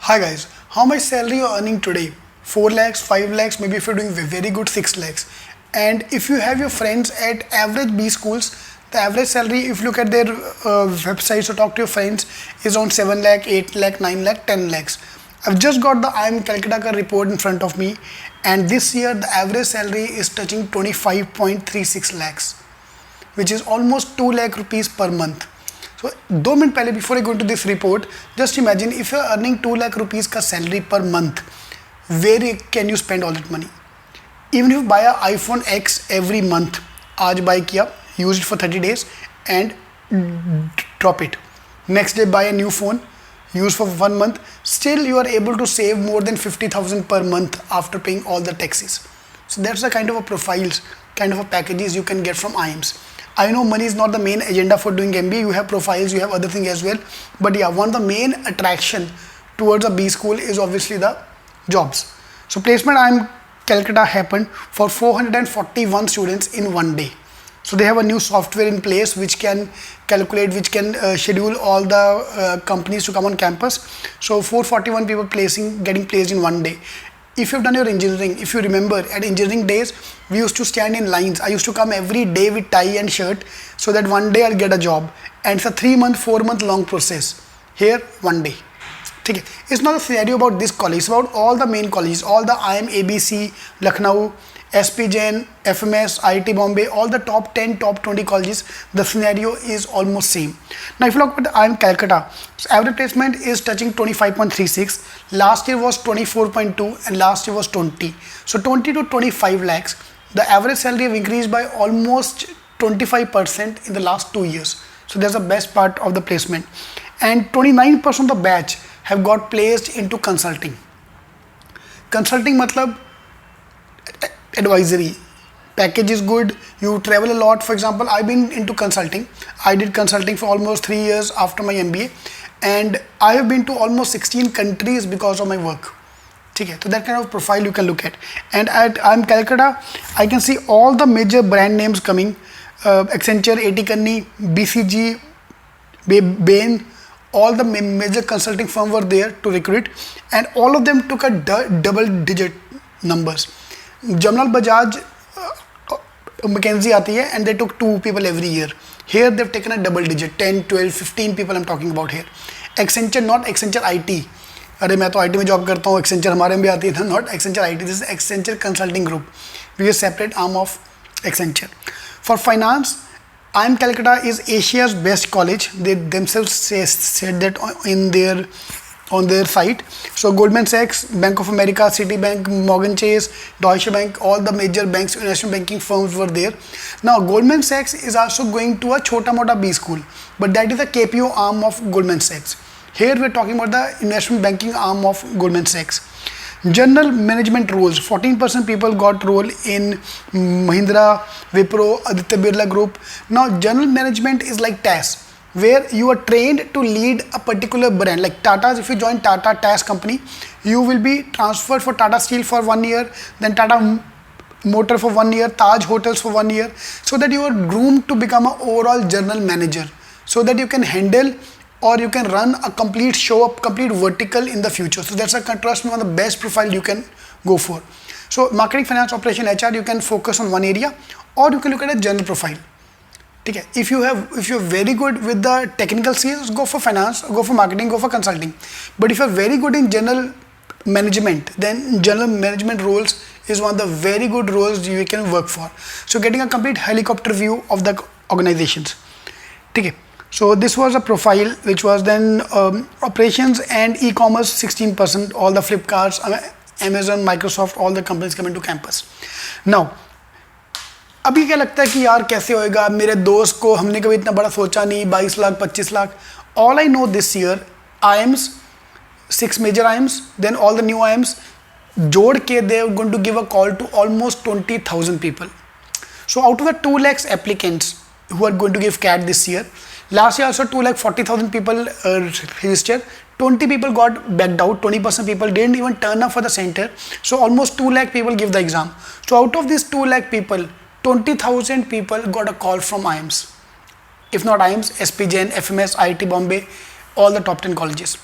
Hi guys, how much salary you're earning today? 4 lakhs, 5 lakhs, maybe if you're doing very good 6 lakhs. And if you have your friends at average B schools, the average salary, if you look at their websites or talk to your friends, is around 7 lakh, 8 lakh, 9 lakh, 10 lakhs. I've just got the IIM Calcutta report in front of me, and this year the average salary is touching 25.36 lakhs, which is almost 2 lakh rupees per month. So 2 minutes पहले before I go into this report, just imagine if you are earning 2 lakh rupees का salary per month, where can you spend all that money? Even if you buy a iPhone X every month, आज buy किया, use it for 30 days and drop it. Next day buy a new phone, use for 1 month, still you are able to save more than 50,000 per month after paying all the taxes. So that's the kind of a profiles, kind of a packages you can get from IIMS. I know money is not the main agenda for doing MBA. You have profiles, you have other things as well. But yeah, one of the main attraction towards a B school is obviously the jobs. So placement IIM Calcutta happened for 441 students in one day. So they have a new software in place which can calculate, which can schedule all the companies to come on campus. So 441 people getting placed in one day. If you've done your engineering, if you remember at engineering days, we used to stand in lines. I used to come every day with tie and shirt so that one day I'll get a job. And it's a 3-month, 4-month long process. Here, one day. Okay. It's not a scenario about this college, it's about all the main colleges, all the IIM, ABC, Lucknow, SP Jain, FMS, IIT Bombay, all the top 10, top 20 colleges, the scenario is almost same. Now if you look at IIM Calcutta, so average placement is touching 25.36, last year was 24.2 and last year was 20. So 20 to 25 lakhs, the average salary have increased by almost 25% in the last 2 years. So that's the best part of the placement. And 29% of the batch have got placed into consulting. Consulting matlab advisory, package is good, you travel a lot. For example, I've been into consulting. I did consulting for almost 3 years after my MBA, and I have been to almost 16 countries because of my work. Okay, so that kind of profile you can look at. And at IIM Calcutta, I can see all the major brand names coming, Accenture, AT Kearney, BCG, Bain, all the major consulting firms were there to recruit, and all of them took a double digit numbers. Jamal Bajaj, McKinsey आती है, and they took 2 people every year. Here they've taken a double digit, 10, 12, 15 people I'm talking about here. Accenture, not Accenture IT. अरे मैं तो IT में job करता हूँ, Accenture हमारे में भी आती है ना, not Accenture IT. This is Accenture Consulting Group. We are separate arm of Accenture. For finance, IIM Calcutta is Asia's best college. They themselves said that on their site. So Goldman Sachs, Bank of America, Citibank, Morgan Chase, Deutsche Bank, all the major banks, investment banking firms were there. Now Goldman Sachs is also going to a Chota Mota B school, but that is the KPO arm of Goldman Sachs. Here we are talking about the investment banking arm of Goldman Sachs. General management roles, 14% people got role in Mahindra, Wipro, Aditya Birla Group. Now general management is like TAS, where you are trained to lead a particular brand. Like Tata's, if you join Tata TAS company, you will be transferred for Tata Steel for 1 year, then Tata Motor for 1 year, Taj Hotels for 1 year, so that you are groomed to become an overall general manager, so that you can handle or you can run a complete show, a complete vertical in the future. So that's a trust me, one of the best profile you can go for. So marketing, finance, operation, HR, you can focus on one area, or you can look at a general profile. Okay. If you're very good with the technical skills, go for finance, go for marketing, go for consulting. But if you're very good in general management, then general management roles is one of the very good roles you can work for. So getting a complete helicopter view of the organizations. Okay. So this was a profile which was then operations and e-commerce 16%, all the Flipkarts, Amazon, Microsoft, all the companies coming to campus. Now अभी क्या लगता है कि यार कैसे होएगा, मेरे दोस्त को हमने कभी इतना बड़ा सोचा नहीं, 22 lakh 25 lakh. All I know this year, IIMs, 6 major IIMs, then all the new IIMs, जोड़ के they are going to give a call to almost 20,000 people. So out of the 2 lakhs applicants who are going to give CAT this year, last year also 2,40,000 people registered, 20 people got backed out, 20% people didn't even turn up for the center. So almost 2 lakh people give the exam. So out of these 2 lakh people, 20,000 people got a call from IIMs. If not IIMs, SP Jain, FMS, IIT Bombay, all the top 10 colleges.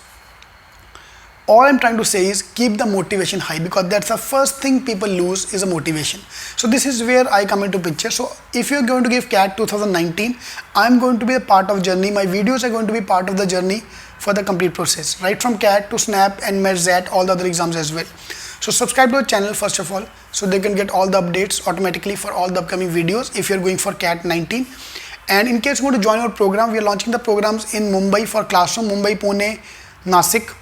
All I'm trying to say is keep the motivation high, because that's the first thing people lose is a motivation. So this is where I come into picture. So if you're going to give CAT 2019, I'm going to be a part of journey. My videos are going to be part of the journey for the complete process, right from CAT to SNAP and METSAT, all the other exams as well. So subscribe to our channel first of all, so they can get all the updates automatically for all the upcoming videos if you're going for CAT 19. And in case you want to join our program, we are launching the programs in Mumbai for classroom, Mumbai, Pune, Nasik,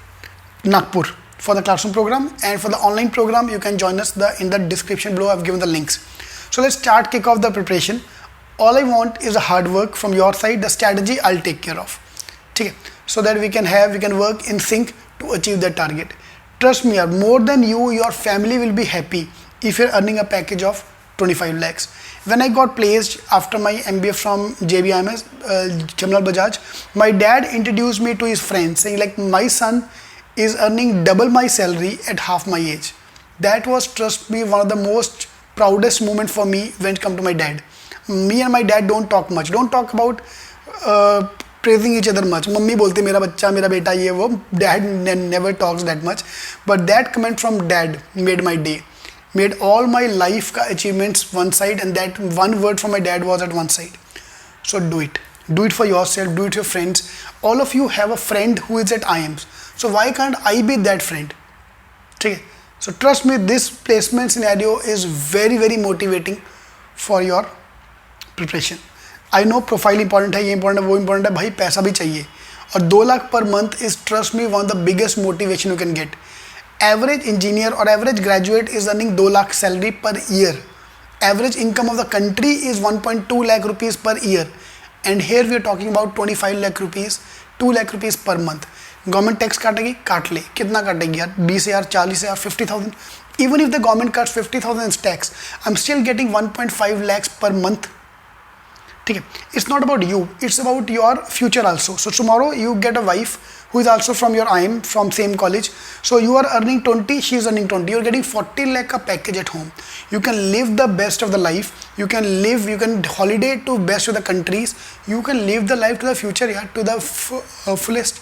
Nagpur for the classroom program, and for the online program you can join us in the description below. I've given the links. So let's kick off the preparation. All I want is a hard work from your side. The strategy I'll take care of. Okay, so that we can work in sync to achieve that target. Trust me, more than you, your family will be happy if you're earning a package of 25 lakhs. When I got placed after my MBA from JBIMS, Jamnal Bajaj, my dad introduced me to his friends saying like, my son is earning double my salary at half my age. That was, trust me, one of the most proudest moment for me when it comes to my dad. Me and my dad don't talk much, don't talk about praising each other much. Mummy bolte mera bachcha, mera beta ye wo. Dad never talks that much. But that comment from dad made my day, made all my life ka achievements one side, and that one word from my dad was at one side. So do it. Do it for yourself, do it for your friends. All of you have a friend who is at IIMs. So why can't I be that friend? Okay. So trust me, this placement scenario is very, very motivating for your preparation. I know profile important है, ये important है, वो important है, भाई पैसा भी चाहिए. और 2 lakh per month is, trust me, one of the biggest motivation you can get. Average engineer or average graduate is earning 2 lakh salary per year. Average income of the country is 1.2 lakh rupees per year. And here we are talking about 25 lakh rupees, 2 lakh rupees per month. Government tax काटेगी, काट ले. कितना काटेगी यार? 20,000, 40,000, 50,000. Even if the government cuts 50,000 as tax, I'm still getting 1.5 lakhs per month. Okay. It's not about you, it's about your future also. So tomorrow you get a wife who is also from your IIM, from same college. So you are earning 20, she is earning 20. You're getting 40 lakh a package at home. You can live the best of the life. You can holiday to best of the countries. You can live the life to the future, yeah, to the fullest.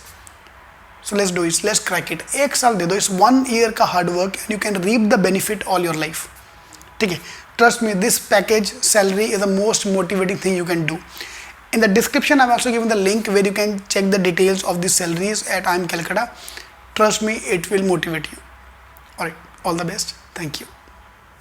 So let's do it. Let's crack it. 1 साल दे दो. It's 1 year का hard work, and you can reap the benefit all your life. ठीक है. Trust me, this package salary is the most motivating thing you can do. In the description, I've also given the link where you can check the details of the salaries at IIM Calcutta. Trust me, it will motivate you. Alright, all the best. Thank you.